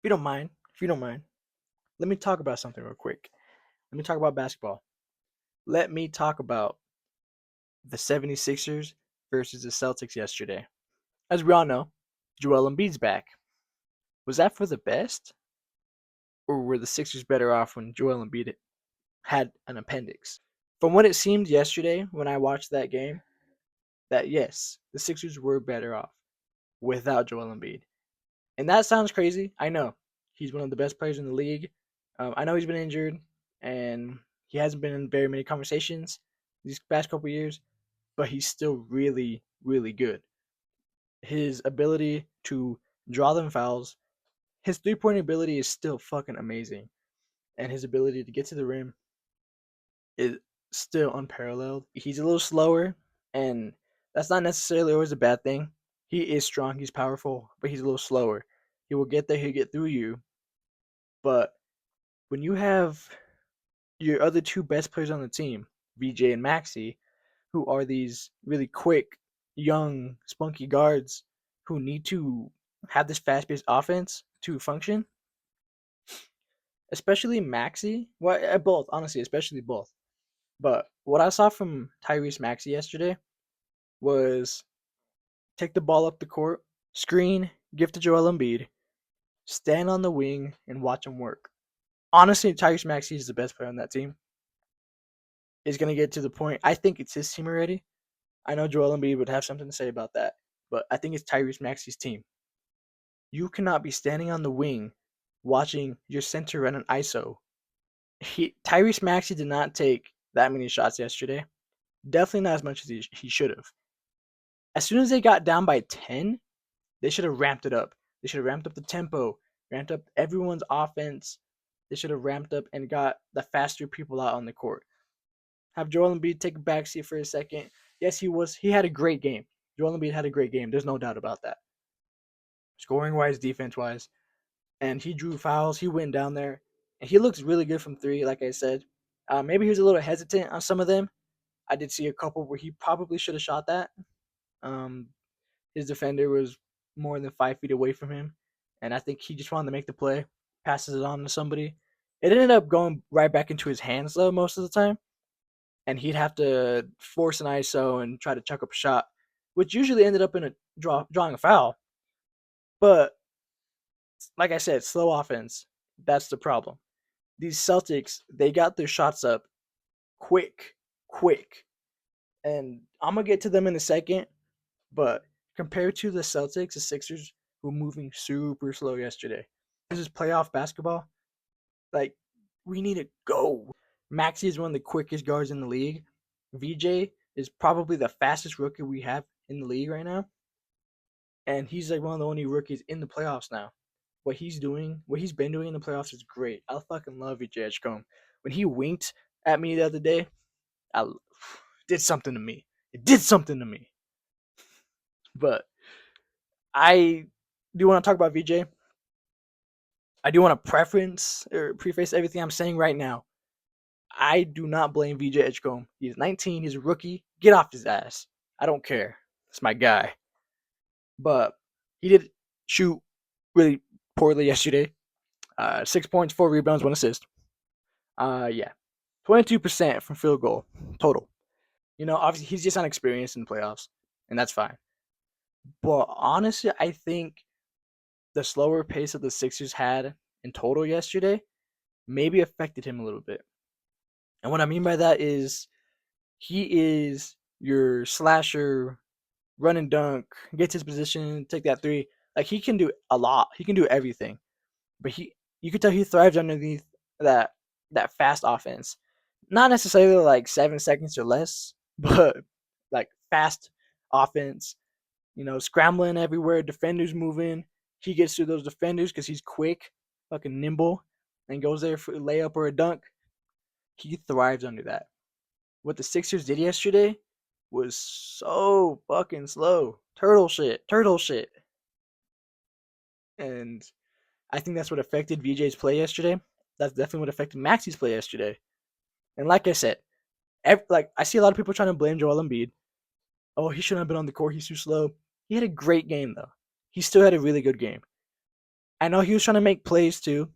if you don't mind, let me talk about something real quick. Let me talk about basketball. Let me talk about the 76ers versus the Celtics yesterday. As we all know, Joel Embiid's back. Was that for the best? Or were the Sixers better off when Joel Embiid had an appendix? From what it seemed yesterday when I watched that game, that yes, the Sixers were better off without Joel Embiid. And that sounds crazy. I know. He's one of the best players in the league. I know he's been injured and he hasn't been in very many conversations these past couple years, but he's still really, really good. His ability to draw them fouls, his 3 point ability is still fucking amazing. And his ability to get to the rim is still unparalleled. He's a little slower, and that's not necessarily always a bad thing. He is strong, he's powerful, but he's a little slower. He will get there, he'll get through you. But when you have your other two best players on the team, VJ and Maxi, who are these really quick, young, spunky guards who need to have this fast paced offense to function, especially Maxi. Well, both, honestly, especially both. But what I saw from Tyrese Maxey yesterday was take the ball up the court, screen, give to Joel Embiid, stand on the wing, and watch him work. Honestly, Tyrese Maxey is the best player on that team. Is going to get to the point. I think it's his team already. I know Joel Embiid would have something to say about that, but I think it's Tyrese Maxey's team. You cannot be standing on the wing watching your center run an ISO. Tyrese Maxey did not take that many shots yesterday. Definitely not as much as he should have. As soon as they got down by 10, they should have ramped it up. They should have ramped up the tempo, ramped up everyone's offense. They should have ramped up and got the faster people out on the court. Have Joel Embiid take a backseat for a second. Yes, he had a great game. Joel Embiid had a great game. There's no doubt about that. Scoring wise, defense wise. And he drew fouls. He went down there. And he looks really good from three, like I said. Maybe he was a little hesitant on some of them. I did see a couple where he probably should have shot that. Um, his defender was more than 5 feet away from him, and I think he just wanted to make the play, passes it on to somebody. It ended up going right back into his hands though most of the time, and he'd have to force an ISO and try to chuck up a shot, which usually ended up in a drawing a foul. But like I said, slow offense. That's the problem. These Celtics, they got their shots up quick, quick, and I'm gonna get to them in a second. But compared to the Celtics, the Sixers were moving super slow yesterday. This is playoff basketball. Like, we need to go. Maxi is one of the quickest guards in the league. VJ is probably the fastest rookie we have in the league right now. And he's like one of the only rookies in the playoffs now. What he's doing, what he's been doing in the playoffs is great. I fucking love VJ Edgecombe. When he winked at me the other day, I did something to me. It did something to me. But I do want to talk about VJ. I do want to preference or preface everything I'm saying right now. I do not blame VJ Edgecombe. He's 19. He's a rookie. Get off his ass. I don't care. It's my guy. But he did shoot really poorly yesterday. 6 points, 4 rebounds, 1 assist. Yeah, 22% from field goal total. Obviously he's just unexperienced in the playoffs, and that's fine. But honestly, I think the slower pace that the Sixers had in total yesterday maybe affected him a little bit. And what I mean by that is he is your slasher, run and dunk, gets his position, take that three. Like he can do a lot. He can do everything. But you could tell he thrives underneath that fast offense. Not necessarily like 7 seconds or less, but like fast offense, scrambling everywhere, defenders moving. He gets through those defenders because he's quick, fucking nimble, and goes there for a layup or a dunk. He thrives under that. What the Sixers did yesterday was so fucking slow. Turtle shit. And I think that's what affected VJ's play yesterday. That's definitely what affected Maxi's play yesterday. And like I said, I see a lot of people trying to blame Joel Embiid. Oh, he shouldn't have been on the court. He's too slow. He had a great game though. He still had a really good game. I know he was trying to make plays too,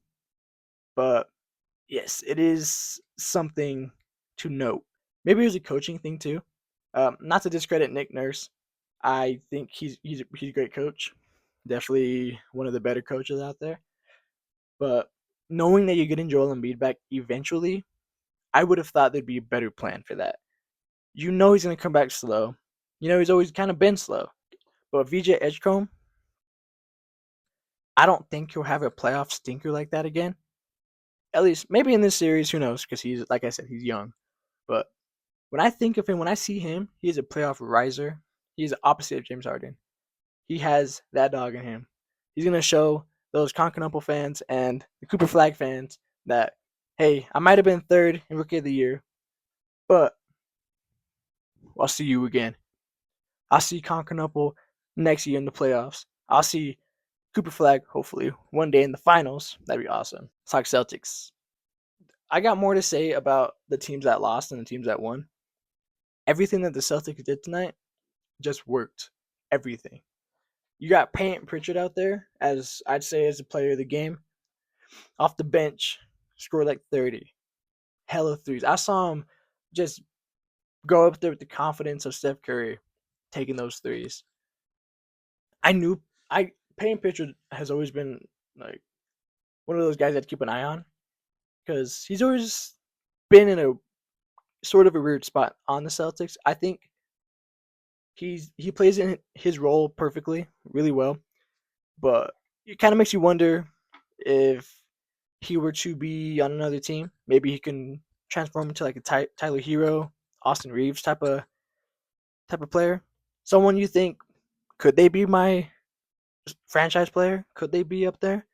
but yes, it is something to note. Maybe it was a coaching thing too. Not to discredit Nick Nurse, I think he's a great coach. Definitely one of the better coaches out there. But knowing that you're getting Joel Embiid back eventually, I would have thought there'd be a better plan for that. You know he's gonna come back slow. You know he's always kind of been slow. But VJ Edgecombe, I don't think he'll have a playoff stinker like that again. At least maybe in this series, who knows? Because he's like I said, he's young. But when I think of him, when I see him, he's a playoff riser. He's the opposite of James Harden. He has that dog in him. He's gonna show those Conconumpo fans and the Cooper Flag fans that hey, I might have been third in Rookie of the Year, but I'll see you again. I'll see Conconumpo next year in the playoffs. I'll see Cooper Flag hopefully one day in the finals. That'd be awesome. Let's talk Celtics. I got more to say about the teams that lost and the teams that won. Everything that the Celtics did tonight just worked. Everything. You got Payton Pritchard out there, as I'd say as a player of the game. Off the bench, scored like 30. Hella threes. I saw him just go up there with the confidence of Steph Curry taking those threes. I knew I Payton Pritchard has always been like one of those guys I'd keep an eye on because he's always been in a sort of a weird spot on the Celtics. I think he plays in his role perfectly, really well, but it kind of makes you wonder if he were to be on another team, maybe he can transform into like a Tyler Hero, Austin Reeves type of player. Someone you think could they be my franchise player? Could they be up there?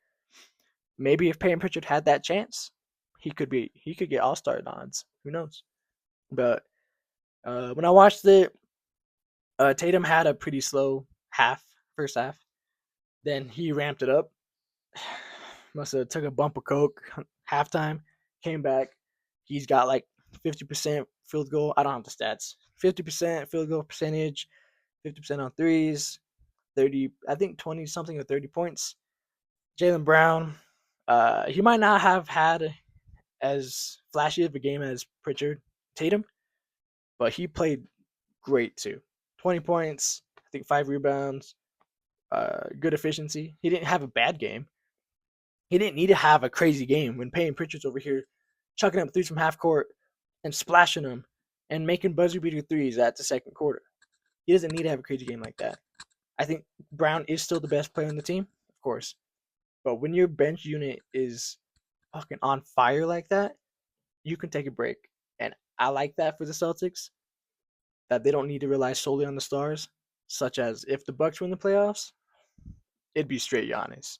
Maybe if Payton Pritchard had that chance, he could get All Star nods. Who knows? But when I watched it, Tatum had a pretty slow first half. Then he ramped it up. Must have took a bump of coke halftime. Came back. He's got like 50% field goal. I don't have the stats. 50% field goal percentage. 50% on threes. 30. I think 20 something or 30 points. Jaylen Brown. He might not have had as flashy of a game as Pritchard Tatum, but he played great too. 20 points. I think 5 rebounds. Good efficiency. He didn't have a bad game. He didn't need to have a crazy game when Payton Pritchard's over here chucking up threes from half court and splashing them and making buzzer beater threes at the second quarter. He doesn't need to have a crazy game like that. I think Brown is still the best player on the team, of course. But when your bench unit is fucking on fire like that, you can take a break. And I like that for the Celtics, that they don't need to rely solely on the stars, such as if the Bucks win the playoffs, it'd be straight Giannis.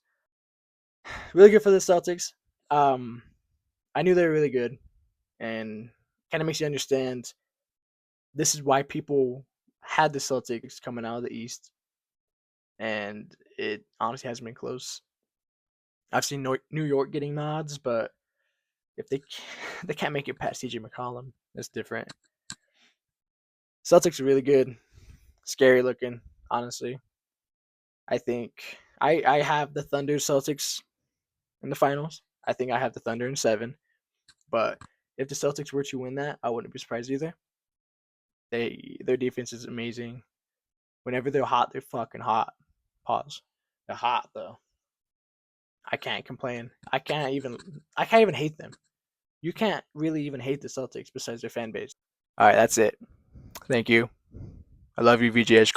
Really good for the Celtics. Um, I knew they were really good, and kind of makes you understand this is why people had the Celtics coming out of the East, and it honestly hasn't been close. I've seen New York getting nods, but if they can't make it past CJ McCollum, that's different. Celtics are really good, scary looking, honestly. I think I have the Thunder Celtics in the finals. I think I have the Thunder in 7. But if the Celtics were to win that, I wouldn't be surprised either. Their defense is amazing. Whenever they're hot, they're fucking hot. Pause. They're hot though. I can't complain. I can't even hate them. You can't really even hate the Celtics besides their fan base. All right, that's it. Thank you. I love you, VGH.